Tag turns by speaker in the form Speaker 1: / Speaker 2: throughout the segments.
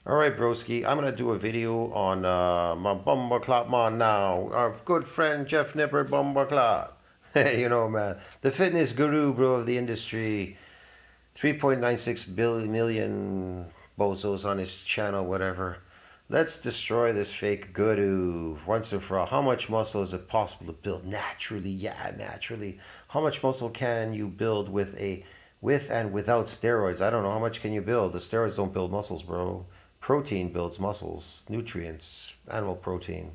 Speaker 1: All right, broski, I'm going to do a video on my Bumba Clot man now. Our good friend Jeff Nippard Bumba Clot. You know, man. The fitness guru, bro, of the industry. 3.96 million bozos on his channel, whatever. Let's destroy this fake guru once and for all. How much muscle is it possible to build naturally? Yeah, naturally. How much muscle can you build with and without steroids? I don't know. How much can you build? The steroids don't build muscles, bro. Protein builds muscles, nutrients, animal protein.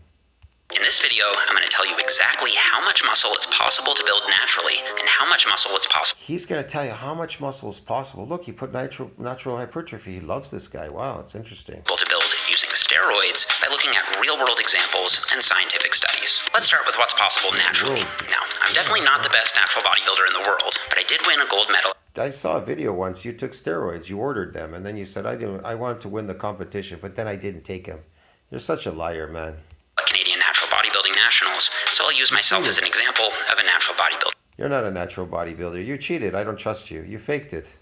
Speaker 2: In this video, I'm going to tell you exactly how much muscle it's possible to build naturally and how much muscle it's possible.
Speaker 1: He's going to tell you how much muscle is possible. Look, he put natural hypertrophy. He loves this guy. Wow, it's interesting.
Speaker 2: To build using steroids by looking at real-world examples and scientific studies. Let's start with what's possible naturally. Now, I'm definitely not the best natural bodybuilder in the world, but I did win a gold medal.
Speaker 1: I saw a video once. You took steroids. You ordered them, and then you said, I wanted to win the competition, but then I didn't take them. You're such a liar, man.
Speaker 2: Canadian natural bodybuilding nationals, so I'll use myself as an example of a natural bodybuilder.
Speaker 1: You're not a natural bodybuilder. You cheated. I don't trust you. You faked it.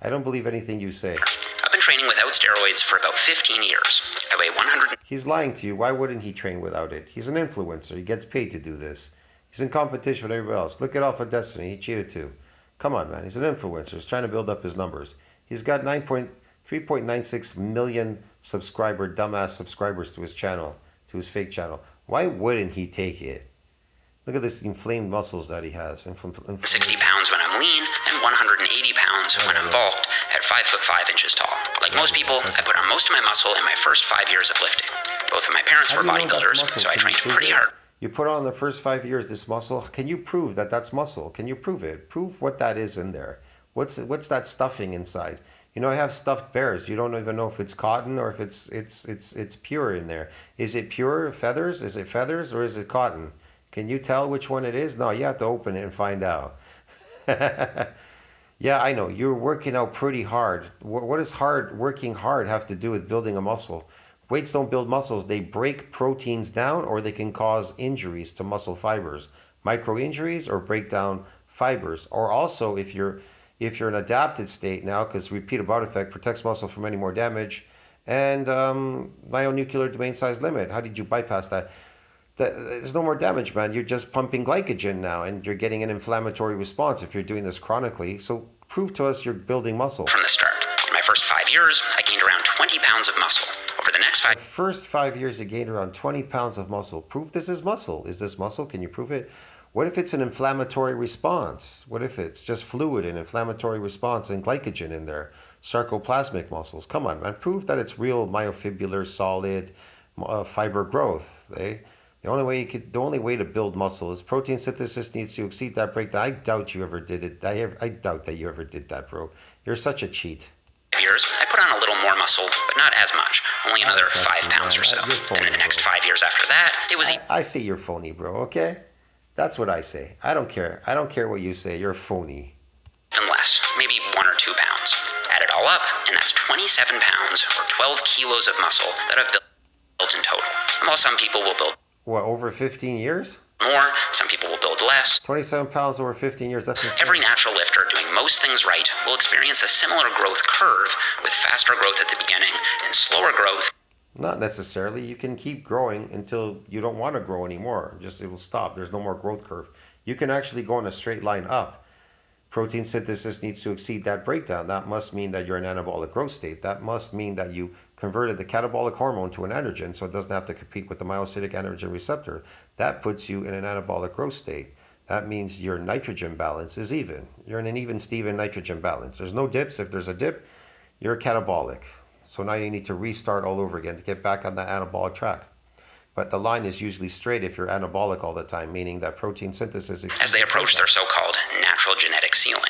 Speaker 1: I don't believe anything you say.
Speaker 2: I've been training without steroids for about 15 years. I weigh 100.
Speaker 1: He's lying to you. Why wouldn't he train without it? He's an influencer. He gets paid to do this. He's in competition with everybody else. Look at Alpha Destiny. He cheated too. Come on, man. He's an influencer. He's trying to build up his numbers. He's got 3.96 million dumbass subscribers to his channel, to his fake channel. Why wouldn't he take it? Look at this inflamed muscles that he has.
Speaker 2: 60 pounds when I'm lean and 180 pounds when I'm bulked at 5 foot 5 inches tall. Like most people, I put on most of my muscle in my first 5 years of lifting. Both of my parents were bodybuilders, so I trained pretty hard.
Speaker 1: You put on the first 5 years this muscle. Can you prove that that's muscle? Can you prove it? Prove what that is in there. What's that stuffing inside? You know, I have stuffed bears. You don't even know if it's cotton or if it's pure in there. Is it pure feathers? Is it feathers or is it cotton? Can you tell which one it is? No, you have to open it and find out. Yeah, I know. You're working out pretty hard. What does working hard have to do with building a muscle? Weights don't build muscles. They break proteins down, or they can cause injuries to muscle fibers, micro injuries, or break down fibers. Or also, if you're in adapted state now, because repeated bout effect protects muscle from any more damage, and myonuclear domain size limit. How did you bypass that? There's no more damage, man. You're just pumping glycogen now, and you're getting an inflammatory response if you're doing this chronically. So prove to us you're building muscle.
Speaker 2: From the start. In my first 5 years, I gained around 20 pounds of muscle. Over the next
Speaker 1: first 5 years, you gained around 20 pounds of muscle. Prove this is muscle. Is this muscle? Can you prove it? What if it's an inflammatory response? What if it's just fluid and inflammatory response and glycogen in there? Sarcoplasmic muscles. Come on, man. Prove that it's real myofibrillar, solid fiber growth. Eh? The only way to build muscle is protein synthesis needs to exceed that breakdown. I doubt you ever did it. I doubt that you ever did that, bro. You're such a cheat.
Speaker 2: Years, I put on a little more muscle, but not as much. Only another 5 pounds or so. And in the next 5 years after that, it was...
Speaker 1: I say you're phony, bro, okay? That's what I say. I don't care. I don't care what you say. You're phony.
Speaker 2: Even less. Maybe 1 or 2 pounds. Add it all up, and that's 27 pounds or 12 kilos of muscle that I've built in total. And while some people will build...
Speaker 1: What, over 15 years?
Speaker 2: More, some people will build less.
Speaker 1: 27 pounds over 15 years, that's insane.
Speaker 2: Every natural lifter doing most things right will experience a similar growth curve with faster growth at the beginning and slower growth.
Speaker 1: Not necessarily. You can keep growing until you don't want to grow anymore. It will stop. There's no more growth curve. You can actually go in a straight line up. Protein synthesis needs to exceed that breakdown. That must mean that you're in anabolic growth state. That must mean that you converted the catabolic hormone to an androgen, so it doesn't have to compete with the myocytic androgen receptor. That puts you in an anabolic growth state. That means your nitrogen balance is even. You're in an even Steven nitrogen balance. There's no dips. If there's a dip, you're catabolic. So now you need to restart all over again to get back on that anabolic track. But the line is usually straight if you're anabolic all the time, meaning that protein synthesis...
Speaker 2: as they approach their so-called natural genetic ceiling.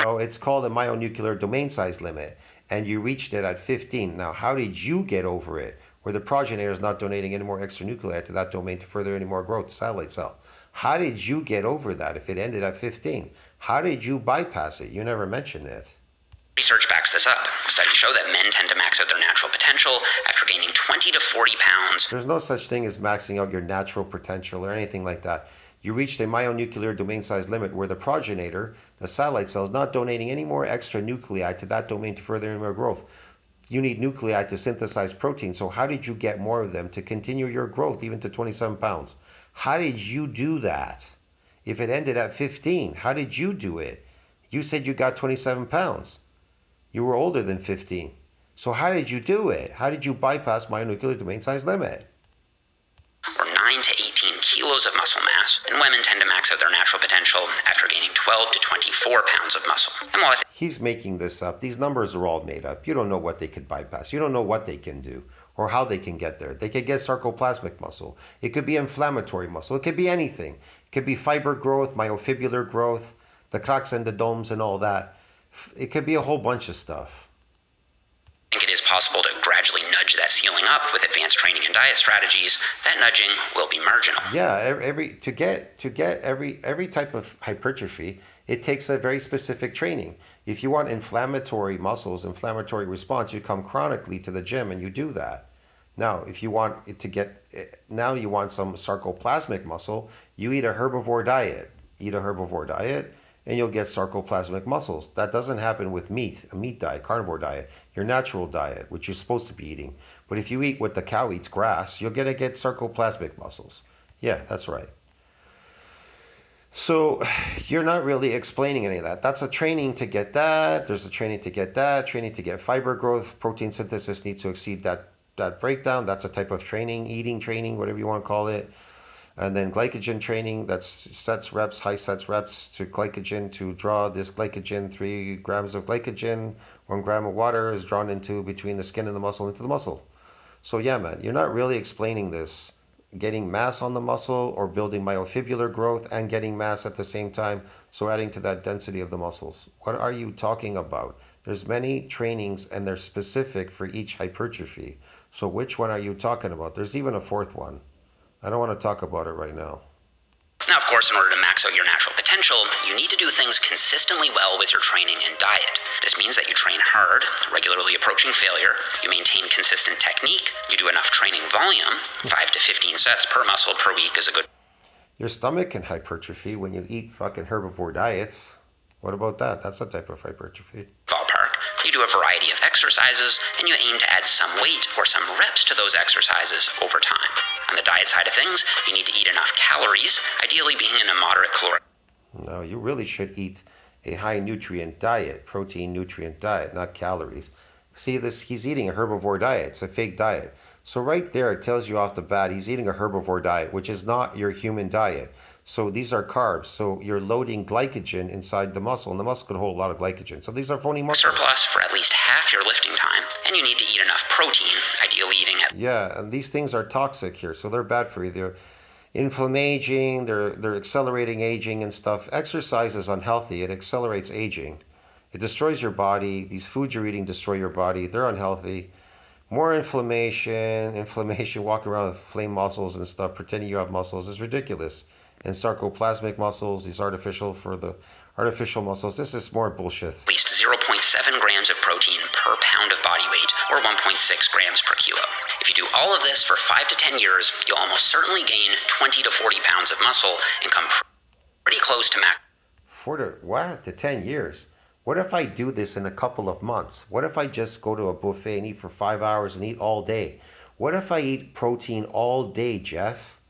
Speaker 1: No, it's called a myonuclear domain size limit, and you reached it at 15. Now, how did you get over it, where the progenitor is not donating any more extra nuclei to that domain to further any more growth, the satellite cell? How did you get over that if it ended at 15? How did you bypass it? You never mentioned it.
Speaker 2: Research backs this up. Studies show that men tend to max out their natural potential after gaining 20 to 40 pounds.
Speaker 1: There's no such thing as maxing out your natural potential or anything like that. You reached a myonuclear domain size limit where the progenitor, the satellite cell, is not donating any more extra nuclei to that domain to further any more growth. you need nuclei to synthesize protein. So how did you get more of them to continue your growth even to 27 pounds? How did you do that? If it ended at 15, how did you do it? You said you got 27 pounds. You were older than 15. So how did you do it? How did you bypass myonuclear domain size limit?
Speaker 2: Or 9 to 18 kilos of muscle mass, and women tend to max out their natural potential after gaining 12 to 24 pounds of muscle. And while
Speaker 1: He's making this up. These numbers are all made up. You don't know what they could bypass. You don't know what they can do or how they can get there. They could get sarcoplasmic muscle. It could be inflammatory muscle. It could be anything. It could be fiber growth, myofibrillar growth, the cracks and the domes and all that. It could be a whole bunch of stuff.
Speaker 2: I think it is possible to gradually nudge that ceiling up with advanced training and diet strategies. That nudging will be marginal.
Speaker 1: Yeah, to get every type of hypertrophy, it takes a very specific training. If you want inflammatory muscles, inflammatory response, you come chronically to the gym and you do that. Now, if you want it to now you want some sarcoplasmic muscle, you eat a herbivore diet. Eat a herbivore diet and you'll get sarcoplasmic muscles. That doesn't happen with meat, a meat diet, carnivore diet, your natural diet, which you're supposed to be eating. But if you eat what the cow eats, grass, you're going to get sarcoplasmic muscles. Yeah, that's right. So you're not really explaining any of that. That's a training to get that. There's a training to get that. Training to get fiber growth. Protein synthesis needs to exceed that breakdown. That's a type of training, eating training, whatever you want to call it. And then glycogen training, that's sets reps, high sets reps to glycogen to draw this glycogen, 3 grams of glycogen, 1 gram of water is drawn into between the skin and the muscle into the muscle. So yeah, man, you're not really explaining this. Getting mass on the muscle or building myofibrillar growth and getting mass at the same time. So adding to that density of the muscles. What are you talking about? There's many trainings and they're specific for each hypertrophy. So which one are you talking about? There's even a fourth one. I don't want to talk about it right now.
Speaker 2: Now, of course, in order to max out your natural potential, you need to do things consistently well with your training and diet. This means that you train hard, regularly approaching failure, you maintain consistent technique, you do enough training volume, 5 to 15 sets per muscle per week is a good...
Speaker 1: Your stomach can hypertrophy when you eat fucking herbivore diets. What about that? That's a type of hypertrophy.
Speaker 2: Ballpark. You do a variety of exercises, and you aim to add some weight or some reps to those exercises over time. On the diet side of things, you need to eat enough calories, ideally being in a moderate caloric.
Speaker 1: No, you really should eat a high nutrient diet, protein nutrient diet, not calories. See this, he's eating a herbivore diet. It's a fake diet. So right there, it tells you off the bat, he's eating a herbivore diet, which is not your human diet. So these are carbs. So you're loading glycogen inside the muscle, and the muscle could hold a lot of glycogen. So these are phony muscles.
Speaker 2: Surplus for at least half your lifting time, and you need to eat enough protein, ideally eating at...
Speaker 1: Yeah, and these things are toxic here, so they're bad for you. They're inflammaging, they're accelerating aging and stuff. Exercise is unhealthy. It accelerates aging. It destroys your body. These foods you're eating destroy your body. They're unhealthy. More inflammation, walking around with flame muscles and stuff, pretending you have muscles is ridiculous. And sarcoplasmic muscles, these artificial muscles, this is more bullshit.
Speaker 2: At least 0.7 grams of protein per pound of body weight, or 1.6 grams per kilo. If you do all of this for 5 to 10 years, you'll almost certainly gain 20 to 40 pounds of muscle and come pretty close to max.
Speaker 1: To 10 years? What if I do this in a couple of months? What if I just go to a buffet and eat for 5 hours and eat all day? What if I eat protein all day, Jeff?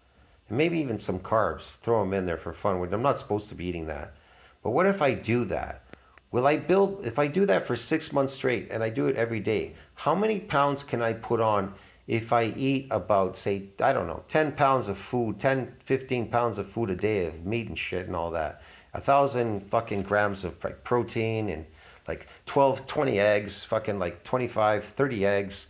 Speaker 1: And maybe even some carbs, throw them in there for fun. I'm not supposed to be eating that. But what if I do that? If I do that for 6 months straight and I do it every day, how many pounds can I put on if I eat about, say, 10 pounds of food, 10, 15 pounds of food a day of meat and shit and all that? 1,000 fucking grams of protein and like 12, 20 eggs, fucking like 25, 30 eggs,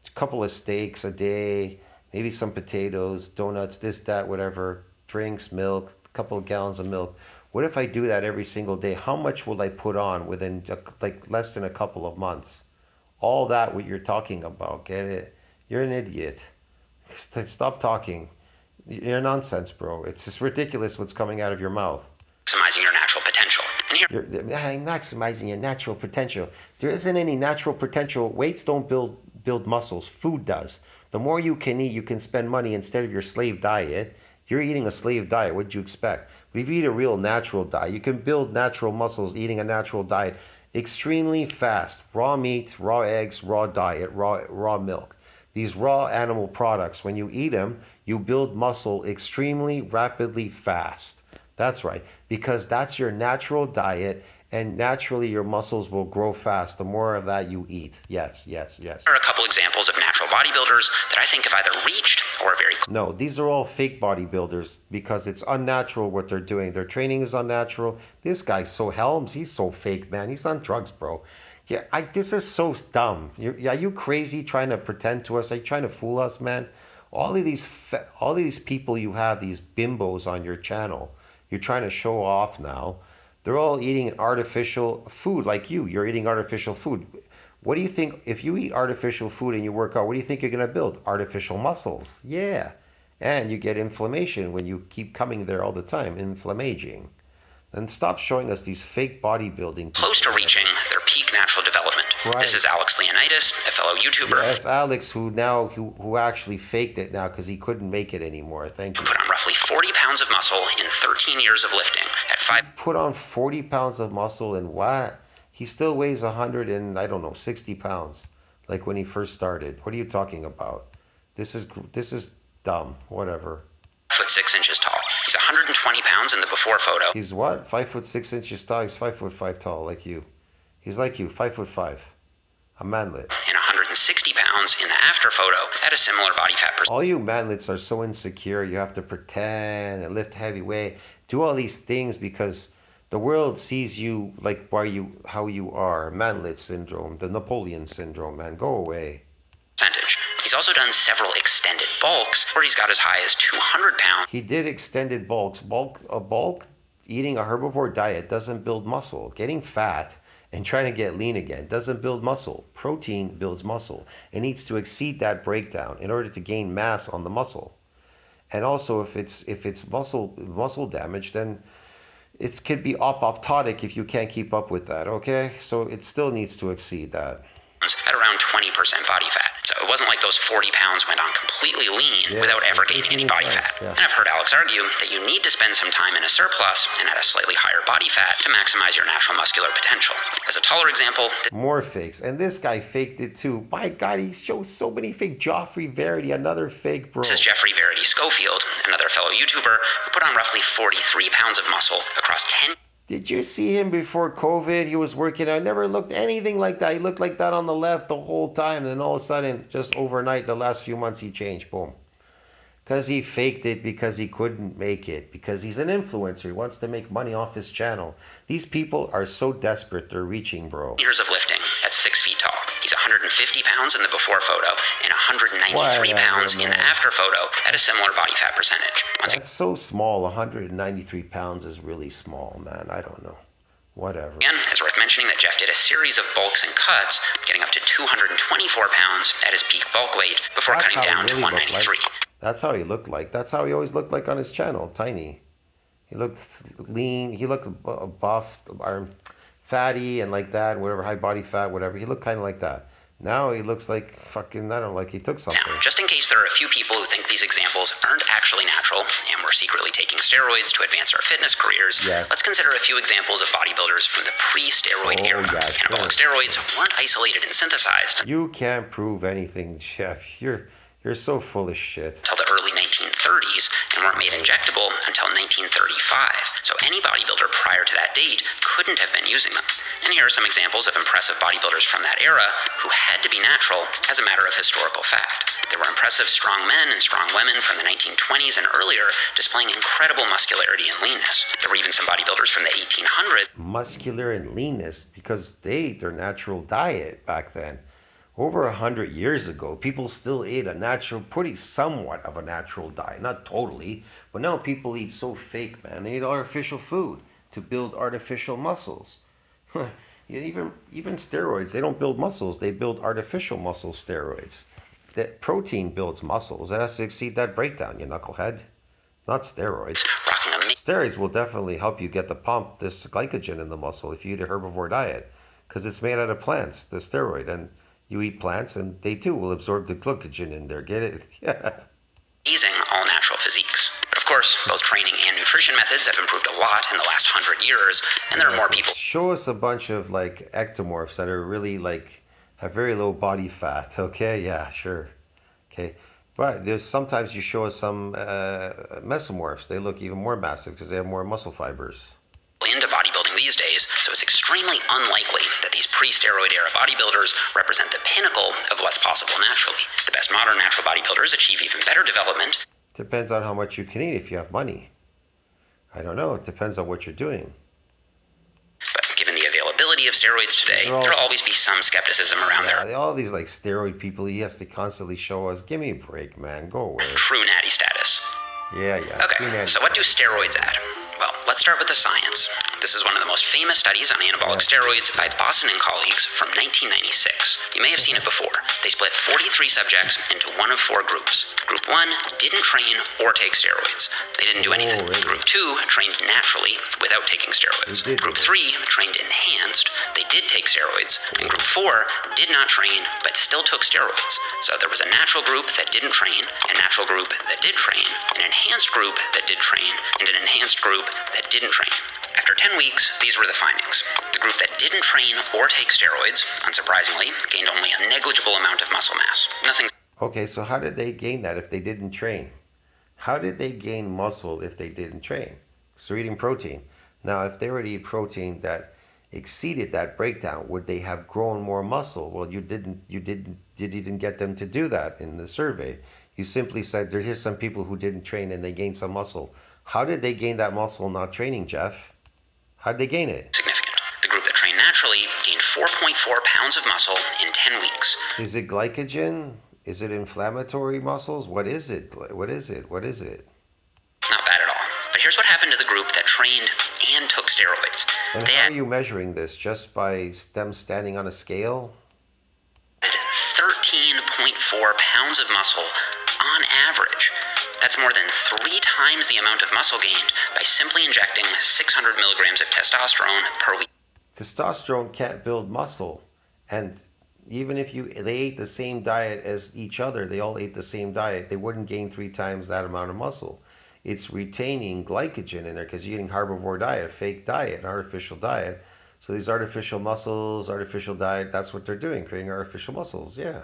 Speaker 1: a couple of steaks a day, maybe some potatoes, donuts, this, that, whatever, drinks, milk, a couple of gallons of milk. What if I do that every single day? How much will I put on within like less than a couple of months? All that what you're talking about, get it? You're an idiot. Stop talking. You're nonsense, bro. It's just ridiculous what's coming out of your mouth.
Speaker 2: Maximizing your natural potential. And here...
Speaker 1: You're maximizing your natural potential. There isn't any natural potential. Weights don't build muscles. Food does. The more you can eat, you can spend money instead of your slave diet. You're eating a slave diet. What did you expect? But if you eat a real natural diet, you can build natural muscles eating a natural diet extremely fast. Raw meat, raw eggs, raw diet, raw milk. These raw animal products, when you eat them, you build muscle extremely rapidly fast. That's right, because that's your natural diet, and naturally your muscles will grow fast the more of that you eat. Yes, yes, yes.
Speaker 2: Here are a couple examples of natural bodybuilders that I think have either reached or are very close.
Speaker 1: No, these are all fake bodybuilders because it's unnatural what they're doing. Their training is unnatural. This guy, so Helms, he's so fake, man. He's on drugs, bro. Yeah, this is so dumb. Are you crazy trying to pretend to us? Are you trying to fool us, man? All of these people you have, these bimbos on your channel, you're trying to show off now. They're all eating artificial food like you. You're eating artificial food. What do you think, if you eat artificial food and you work out, what do you think you're going to build? Artificial muscles. Yeah. And you get inflammation when you keep coming there all the time, inflammaging. Then stop showing us these fake bodybuilding.
Speaker 2: Close to reaching their peak natural development.
Speaker 1: Right.
Speaker 2: This is Alex Leonidas, a fellow YouTuber.
Speaker 1: Yes, Alex, who actually faked it now because he couldn't make it anymore. Thank you.
Speaker 2: Put on roughly 40 pounds of muscle in 13 years of lifting at 5.
Speaker 1: Put on 40 pounds of muscle and what? He still weighs 60 pounds, like when he first started. What are you talking about? This is dumb. Whatever.
Speaker 2: 5'6" tall. He's 120 pounds in the before photo.
Speaker 1: He's what? 5'6" tall. He's 5'5" tall, like you. He's like you, 5'5". A manlet.
Speaker 2: And 160 pounds in the after photo at a similar body fat percentage.
Speaker 1: All you manlets are so insecure. You have to pretend and lift heavy weight, do all these things because the world sees you like how you are. Manlet syndrome, the Napoleon syndrome, man. Go away.
Speaker 2: He's also done several extended bulks where he's got as high as 200 pounds.
Speaker 1: He did extended bulks. Eating a herbivore diet doesn't build muscle. Getting fat and trying to get lean again doesn't build muscle. Protein builds muscle. It needs to exceed that breakdown in order to gain mass on the muscle. And also, if it's muscle damage, then it could be apoptotic if you can't keep up with that. Okay, so it still needs to exceed that.
Speaker 2: At around 20% body fat. So it wasn't like those 40 pounds went on completely lean without ever gaining any body fat.
Speaker 1: Yeah.
Speaker 2: And I've heard Alex argue that you need to spend some time in a surplus and at a slightly higher body fat to maximize your natural muscular potential. As a taller example,
Speaker 1: more fakes. And this guy faked it too. My God, he shows so many fake. Joffrey Verity, another fake, bro.
Speaker 2: This is Jeffrey Verity Schofield, another fellow YouTuber who put on roughly 43 pounds of muscle across 10.
Speaker 1: Did you see him before COVID? He was working out. Never looked anything like that. He looked like that on the left the whole time. Then all of a sudden, just overnight, the last few months, he changed. Boom. Because he faked it because he couldn't make it. Because he's an influencer. He wants to make money off his channel. These people are so desperate. They're reaching, bro.
Speaker 2: Years of lifting at 6 feet tall. He's 150 pounds in the before photo and 193 pounds in the after photo at a similar body fat percentage.
Speaker 1: That's so small. 193 pounds is really small, man. I don't know. Whatever.
Speaker 2: And it's worth mentioning that Jeff did a series of bulks and cuts, getting up to 224 pounds at his peak bulk weight before cutting down to 193.
Speaker 1: That's how he looked like. That's how he always looked like on his channel. Tiny. He looked lean. He looked buff, or fatty, and like that. Whatever, high body fat, whatever. He looked kind of like that. Now he looks like fucking, I don't know, like he took something.
Speaker 2: Now, just in case there are a few people who think these examples aren't actually natural and we're secretly taking steroids to advance our fitness careers, let's consider a few examples of bodybuilders from the pre-steroid era. Anabolic steroids weren't isolated and synthesized.
Speaker 1: You can't prove anything, Chef. You're so full of shit.
Speaker 2: Until the early 1930s and weren't made injectable until 1935. So any bodybuilder prior to that date couldn't have been using them. And here are some examples of impressive bodybuilders from that era who had to be natural as a matter of historical fact. There were impressive strong men and strong women from the 1920s and earlier displaying incredible muscularity and leanness. There were even some bodybuilders from the 1800s.
Speaker 1: Muscular and leanness because they ate their natural diet back then. Over 100 years ago, people still ate a natural, pretty somewhat of a natural diet. Not totally, but now people eat so fake, man. They eat artificial food to build artificial muscles. Even steroids, they don't build muscles. They build artificial muscle steroids. That protein builds muscles. It has to exceed that breakdown, you knucklehead. Not steroids. Steroids will definitely help you get the pump, this glycogen in the muscle if you eat a herbivore diet. Because it's made out of plants, the steroid. And you eat plants and they too will absorb the glycogen in there. Get it? Yeah.
Speaker 2: Amazing all-natural physiques. But of Of course, both training and nutrition methods have improved a lot in the last 100 years, and there are more people.
Speaker 1: Show us a bunch of like ectomorphs that are really like have very low body fat. Okay, yeah, sure. Okay, but there's sometimes you show us some mesomorphs. They look even more massive because they have more muscle fibers
Speaker 2: Into bodybuilding these days, so it's extremely unlikely that these pre-steroid era bodybuilders represent the pinnacle of what's possible naturally. The best modern natural bodybuilders achieve even better development.
Speaker 1: Depends on how much you can eat if you have money. I don't know. It depends on what you're doing.
Speaker 2: But given the availability of steroids today, there'll always be some skepticism around their
Speaker 1: All these like steroid people, he has to constantly show us, give me a break, man. Go away.
Speaker 2: true natty status.
Speaker 1: Yeah.
Speaker 2: Okay, so what do steroids add? Well, let's start with the science. This is one of the most famous studies on anabolic steroids by Boston and colleagues from 1996. You may have seen it before. They split 43 subjects into one of 4 groups. Group 1 didn't train or take steroids. They didn't do anything.
Speaker 1: Really?
Speaker 2: Group 2 trained naturally without taking steroids. Group 3 trained enhanced. They did take steroids. And Group 4 did not train but still took steroids. So there was a natural group that didn't train, a natural group that did train, an enhanced group that did train, and an enhanced group that didn't train. After 10 weeks, these were the findings. The group that didn't train or take steroids, unsurprisingly, gained only a negligible amount of muscle mass. Nothing.
Speaker 1: Okay, so how did they gain that if they didn't train? How did they gain muscle if they didn't train? So they're eating protein. Now, if they were to eat protein that exceeded that breakdown, would they have grown more muscle? Well, you didn't get them to do that in the survey. You simply said here's some people who didn't train and they gained some muscle. How did they gain that muscle not training, Jeff? How did they gain it?
Speaker 2: Significant. The group that trained naturally gained 4.4 pounds of muscle in 10 weeks.
Speaker 1: Is it glycogen? Is it inflammatory muscles? What is it? What is it?
Speaker 2: Not bad at all. But here's what happened to the group that trained and took steroids.
Speaker 1: And how are you measuring this? Just by them standing on a scale?
Speaker 2: 13.4 pounds of muscle on average. That's more than 3 times the amount of muscle gained by simply injecting 600 milligrams of testosterone per week.
Speaker 1: Testosterone can't build muscle. And even if they ate the same diet as each other, they all ate the same diet, they wouldn't gain 3 times that amount of muscle. It's retaining glycogen in there because you're eating herbivore diet, a fake diet, an artificial diet. So these artificial muscles, artificial diet, that's what they're doing, creating artificial muscles, yeah.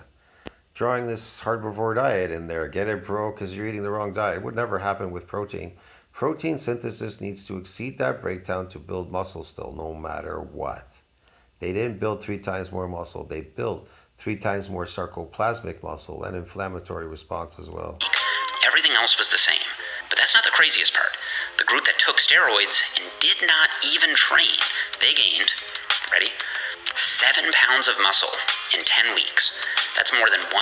Speaker 1: Drawing this herbivore diet in there. Get it, bro, because you're eating the wrong diet. It would never happen with protein. Protein synthesis needs to exceed that breakdown to build muscle still, no matter what. They didn't build 3 times more muscle. They built 3 times more sarcoplasmic muscle and inflammatory response as well.
Speaker 2: Everything else was the same. But that's not the craziest part. The group that took steroids and did not even train, they gained, ready, 7 pounds of muscle in 10 weeks. That's more than 1.5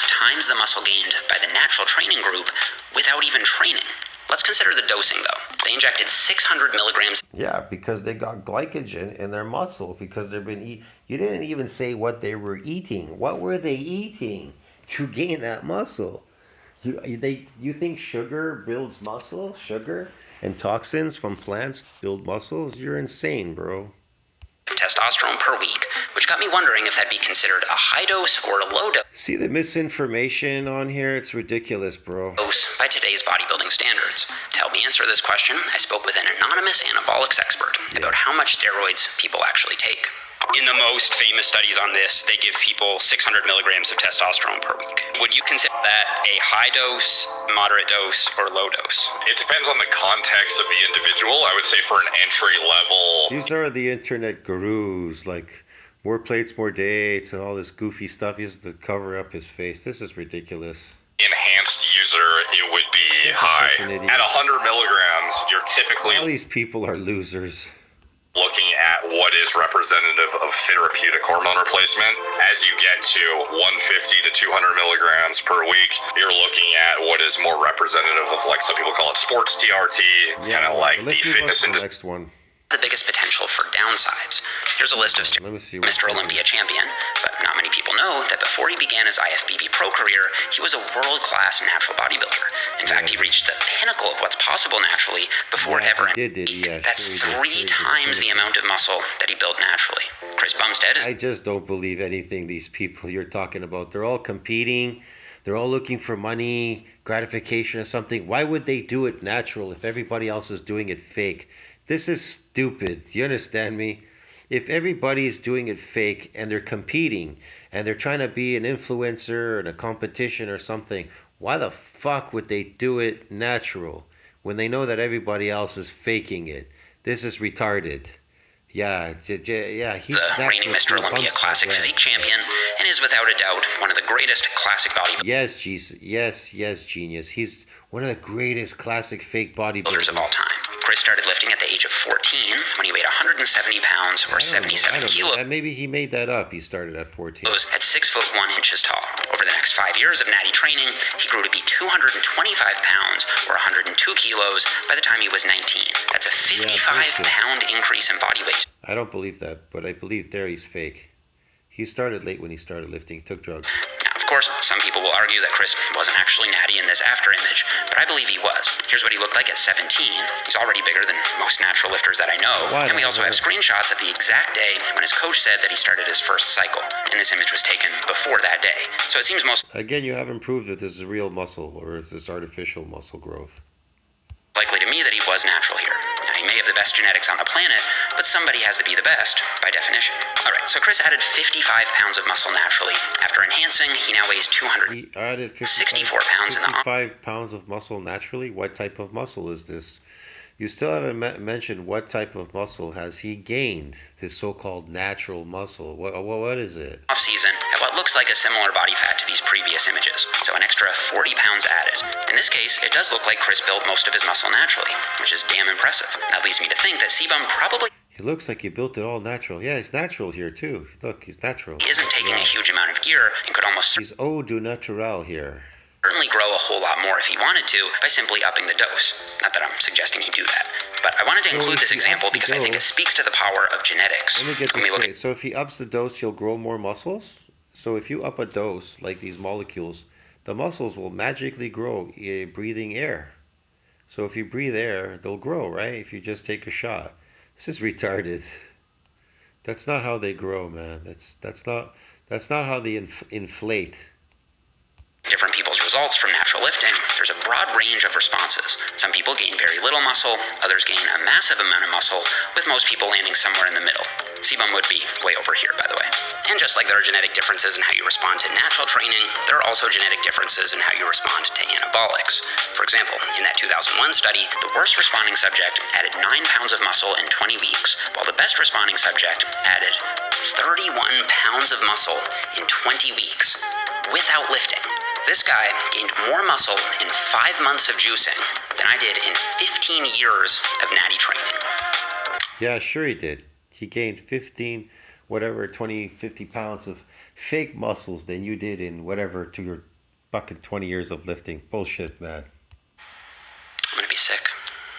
Speaker 2: times the muscle gained by the natural training group without even training. Let's consider the dosing, though. They injected 600 milligrams.
Speaker 1: Yeah, because they got glycogen in their muscle, because they've been eating. You didn't even say what they were eating. What were they eating to gain that muscle? You think sugar builds muscle? Sugar and toxins from plants build muscles? You're insane, bro.
Speaker 2: Testosterone per week, which got me wondering if that'd be considered a high dose or a low
Speaker 1: See the misinformation on here? It's ridiculous, bro.
Speaker 2: dose by today's bodybuilding standards. To help me answer this question, I spoke with an anonymous anabolics expert about how much steroids people actually take. In the most famous studies on this, they give people 600 milligrams of testosterone per week. Would you consider that a high dose, moderate dose, or low dose?
Speaker 3: It depends on the context of the individual. I would say for an entry level.
Speaker 1: These are the internet gurus, like more plates, more dates, and all this goofy stuff. He has to cover up his face. This is ridiculous.
Speaker 3: Enhanced user, it would be high. At 100 milligrams, you're typically
Speaker 1: All these people are losers.
Speaker 3: looking at what is representative of therapeutic hormone replacement. As you get to 150 to 200 milligrams per week, you're looking at what is more representative of, like some people call it sports TRT. It's kind of like the fitness industry.
Speaker 1: Next one.
Speaker 2: The biggest potential for downsides. Here's a list of
Speaker 1: Let me see what-
Speaker 2: Mr. Olympia champion, but not many people know that before he began his IFBB pro career, he was a world-class natural bodybuilder. In fact, he reached the pinnacle of what's possible naturally before ever.
Speaker 1: he did, yeah,
Speaker 2: That's
Speaker 1: sure he did,
Speaker 2: 3
Speaker 1: sure he did,
Speaker 2: times the amount of muscle that he built naturally. Chris Bumstead is
Speaker 1: I just don't believe anything these people you're talking about. They're all competing. They're all looking for money, gratification or something. Why would they do it natural if everybody else is doing it fake? This is stupid. You understand me? If everybody is doing it fake and they're competing and they're trying to be an influencer in a competition or something, why the fuck would they do it natural when they know that everybody else is faking it? This is retarded. Yeah, he's
Speaker 2: the reigning Mr. Olympia Classic Physique Champion, and is without a doubt one of the greatest classic bodybuilders
Speaker 1: Yes, genius. He's one of the greatest classic fake bodybuilders
Speaker 2: of all time. Chris started lifting at the age of 14 when he weighed 170 pounds or 77 kilos.
Speaker 1: Maybe he made that up. He started at 14.
Speaker 2: At 6 foot 1 inches tall. Over the next 5 years of natty training, he grew to be 225 pounds or 102 kilos by the time he was 19. That's a 55-pound increase in body weight.
Speaker 1: I don't believe that, but I believe Derry's fake. He started late when he started lifting. He took drugs.
Speaker 2: Now, of course, some people will argue that Chris wasn't actually natty in this after image, but I believe he was. Here's what he looked like at 17. He's already bigger than most natural lifters that I know. And we also have screenshots of the exact day when his coach said that he started his first cycle. And this image was taken before that day. So it seems most
Speaker 1: Again, you haven't proved that this is real muscle or is this artificial muscle growth.
Speaker 2: likely to me that he was natural here. Now, he may have the best genetics on the planet, but somebody has to be the best, by definition. Alright, so Chris added 55 pounds of muscle naturally. After enhancing, he now weighs 264
Speaker 1: He added
Speaker 2: pounds in the
Speaker 1: 55 pounds of muscle naturally? What type of muscle is this? You still haven't mentioned what type of muscle has he gained, this so-called natural muscle. What is it?
Speaker 2: off season at what looks like a similar body fat to these previous images, so an extra 40 pounds added. In this case, it does look like Chris built most of his muscle naturally, which is damn impressive. That leads me to think that Sebum probably
Speaker 1: It looks like he built it all natural. Yeah, he's natural here too. Look, he's natural.
Speaker 2: isn't taking a huge amount of gear and could almost
Speaker 1: He's eau du naturel here.
Speaker 2: certainly grow a whole lot more if he wanted to by simply upping the dose. Not that I'm suggesting he do that, but I wanted to include this example because I think it speaks to the power of genetics.
Speaker 1: Let me get
Speaker 2: When
Speaker 1: this
Speaker 2: we look
Speaker 1: straight. So if he ups the dose, he'll grow more muscles? So if you up a dose, like these molecules, the muscles will magically grow breathing air. So if you breathe air, they'll grow, right? If you just take a shot. This is retarded. That's not how they grow, man. That's not how they inflate.
Speaker 2: different people's results from natural lifting, there's a broad range of responses. Some people gain very little muscle, others gain a massive amount of muscle, with most people landing somewhere in the middle. Sebum would be way over here, by the way. And just like there are genetic differences in how you respond to natural training, there are also genetic differences in how you respond to anabolics. For example, in that 2001 study, the worst responding subject added 9 pounds of muscle in 20 weeks, while the best responding subject added 31 pounds of muscle in 20 weeks without lifting. This guy gained more muscle in 5 months of juicing than I did in 15 years of natty training.
Speaker 1: Yeah, sure he did. He gained 15, 50 pounds of fake muscles than you did in whatever to your fucking 20 years of lifting. Bullshit, man.
Speaker 2: I'm gonna be sick.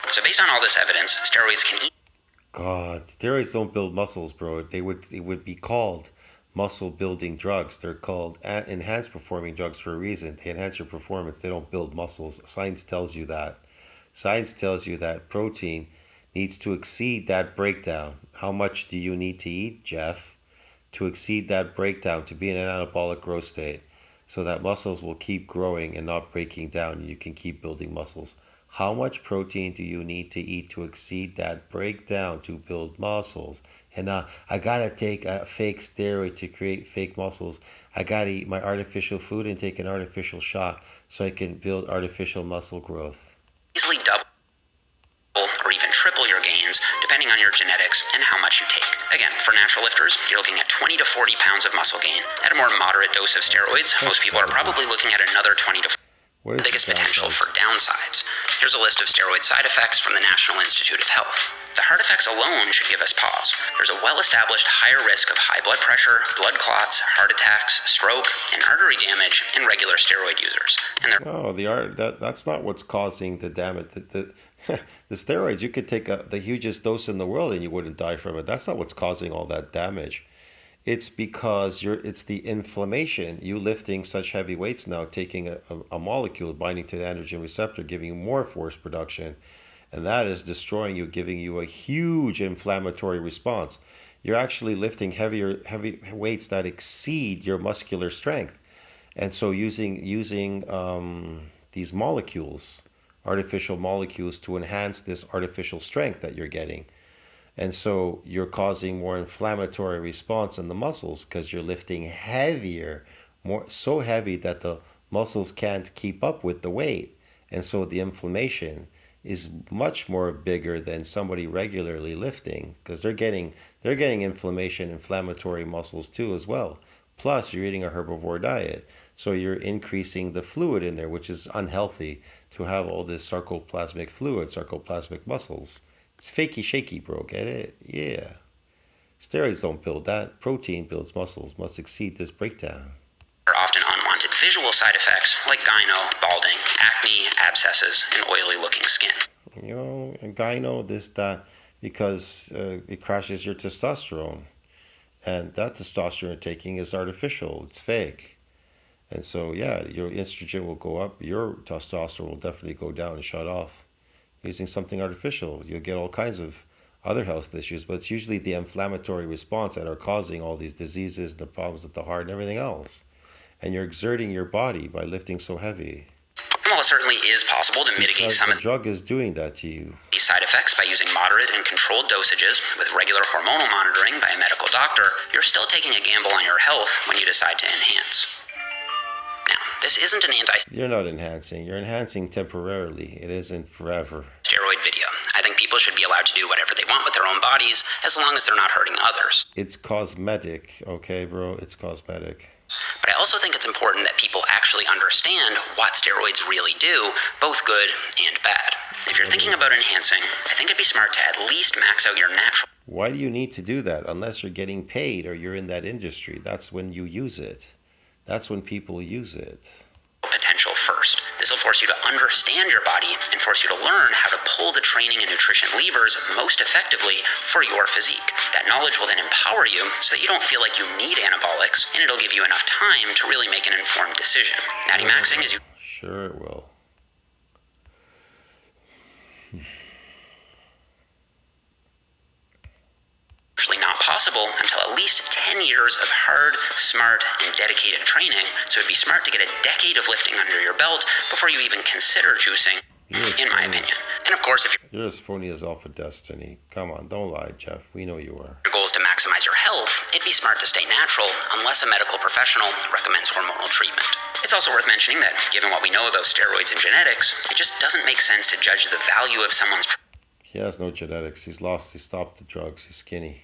Speaker 2: So based on all this evidence, steroids can eat.
Speaker 1: God, steroids don't build muscles, bro. It would be called muscle building drugs. They're called enhanced performing drugs for a reason. They enhance your performance. They don't build muscles. Science tells you that. Science tells you that protein needs to exceed that breakdown. How much do you need to eat, Jeff, to exceed that breakdown, to be in an anabolic growth state, so that muscles will keep growing and not breaking down, and you can keep building muscles? How much protein do you need to eat to exceed that breakdown to build muscles? And I gotta take a fake steroid to create fake muscles. I gotta eat my artificial food and take an artificial shot so I can build artificial muscle growth.
Speaker 2: Easily double or even triple your gains depending on your genetics and how much you take. Again, for natural lifters, you're looking at 20 to 40 pounds of muscle gain. At a more moderate dose of steroids, most people are probably looking at another 20 to 40.
Speaker 1: What is
Speaker 2: Biggest
Speaker 1: the
Speaker 2: potential
Speaker 1: downside?
Speaker 2: for downsides. Here's a list of steroid side effects from the National Institute of Health. The heart effects alone should give us pause. There's a well-established higher risk of high blood pressure, blood clots, heart attacks, stroke, and artery damage in regular steroid users. And there
Speaker 1: No, that's not what's causing the damage. The steroids, you could take the hugest dose in the world and you wouldn't die from it. That's not what's causing all that damage. It's because it's the inflammation. You lifting such heavy weights now, taking a molecule binding to the androgen receptor, giving you more force production, and that is destroying you, giving you a huge inflammatory response. You're actually lifting heavy weights that exceed your muscular strength. And so using these molecules, artificial molecules, to enhance this artificial strength that you're getting. And so you're causing more inflammatory response in the muscles because you're lifting heavier, more so heavy that the muscles can't keep up with the weight. And so the inflammation is much more bigger than somebody regularly lifting because they're getting inflammatory muscles too as well. Plus you're eating a herbivore diet. So you're increasing the fluid in there, which is unhealthy to have all this sarcoplasmic fluid, sarcoplasmic muscles. It's fakey shaky, bro. Get it? Yeah. Steroids don't build that. Protein builds muscles. Must exceed this breakdown.
Speaker 2: Are often unwanted visual side effects like gyno, balding, acne, abscesses, and oily-looking skin.
Speaker 1: You know, and gyno, this, that, because it crashes your testosterone. And that testosterone you're taking is artificial. It's fake. And so, yeah, your estrogen will go up. Your testosterone will definitely go down and shut off. Using something artificial, you'll get all kinds of other health issues, but it's usually the inflammatory response that are causing all these diseases, the problems with the heart and everything else. And you're exerting your body by lifting so heavy.
Speaker 2: And while it certainly is possible to mitigate
Speaker 1: Because
Speaker 2: some
Speaker 1: the
Speaker 2: of
Speaker 1: drug is doing that to you.
Speaker 2: these side effects by using moderate and controlled dosages with regular hormonal monitoring by a medical doctor, you're still taking a gamble on your health when you decide to enhance. Now, this isn't an
Speaker 1: You're not enhancing. You're enhancing temporarily. It isn't forever.
Speaker 2: steroid video. I think people should be allowed to do whatever they want with their own bodies as long as they're not hurting others.
Speaker 1: It's cosmetic, okay, bro? It's cosmetic.
Speaker 2: But I also think it's important that people actually understand what steroids really do, both good and bad. If you're thinking about enhancing, I think it'd be smart to at least max out your natural
Speaker 1: Why do you need to do that unless you're getting paid or you're in that industry? That's when you use it. That's when people use it.
Speaker 2: potential first. This will force you to understand your body and force you to learn how to pull the training and nutrition levers most effectively for your physique. That knowledge will then empower you so that you don't feel like you need anabolics, and it'll give you enough time to really make an informed decision. Natty maxing is
Speaker 1: Sure it will.
Speaker 2: usually not possible until at least 10 years of hard, smart, and dedicated training, so it'd be smart to get a decade of lifting under your belt before you even consider juicing, in my opinion. And of course, if
Speaker 1: You're as phony as Alpha Destiny. Come on, don't lie, Jeff. We know you are.
Speaker 2: your goal is to maximize your health, it'd be smart to stay natural unless a medical professional recommends hormonal treatment. It's also worth mentioning that, given what we know about steroids and genetics, it just doesn't make sense to judge the value of someone's
Speaker 1: He has no genetics. He stopped the drugs. He's skinny.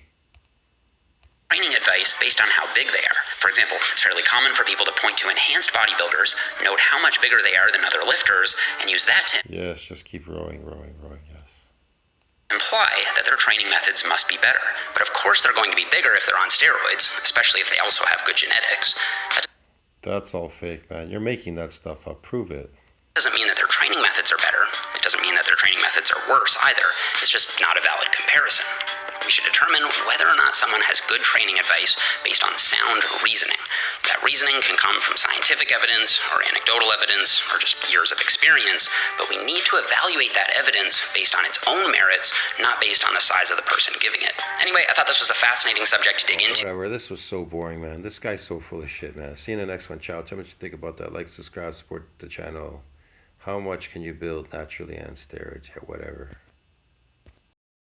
Speaker 2: training advice based on how big they are. For example, it's fairly common for people to point to enhanced bodybuilders, note how much bigger they are than other lifters, and use that to
Speaker 1: Yes, just keep rowing, yes.
Speaker 2: imply that their training methods must be better. But of course they're going to be bigger if they're on steroids, especially if they also have good genetics. That
Speaker 1: That's all fake, man. You're making that stuff up. Prove it.
Speaker 2: doesn't mean that their training methods are better. It doesn't mean that their training methods are worse either. It's just not a valid comparison. We should determine whether or not someone has good training advice based on sound reasoning. That reasoning can come from scientific evidence or anecdotal evidence or just years of experience, but we need to evaluate that evidence based on its own merits, not based on the size of the person giving it. Anyway, I thought this was a fascinating subject to dig into.
Speaker 1: Whatever. This was so boring, man. This guy's so full of shit, man. See you in the next one. Ciao. Tell me what you think about that. Like, subscribe, support the channel. How much can you build naturally on steroids? Yeah, whatever.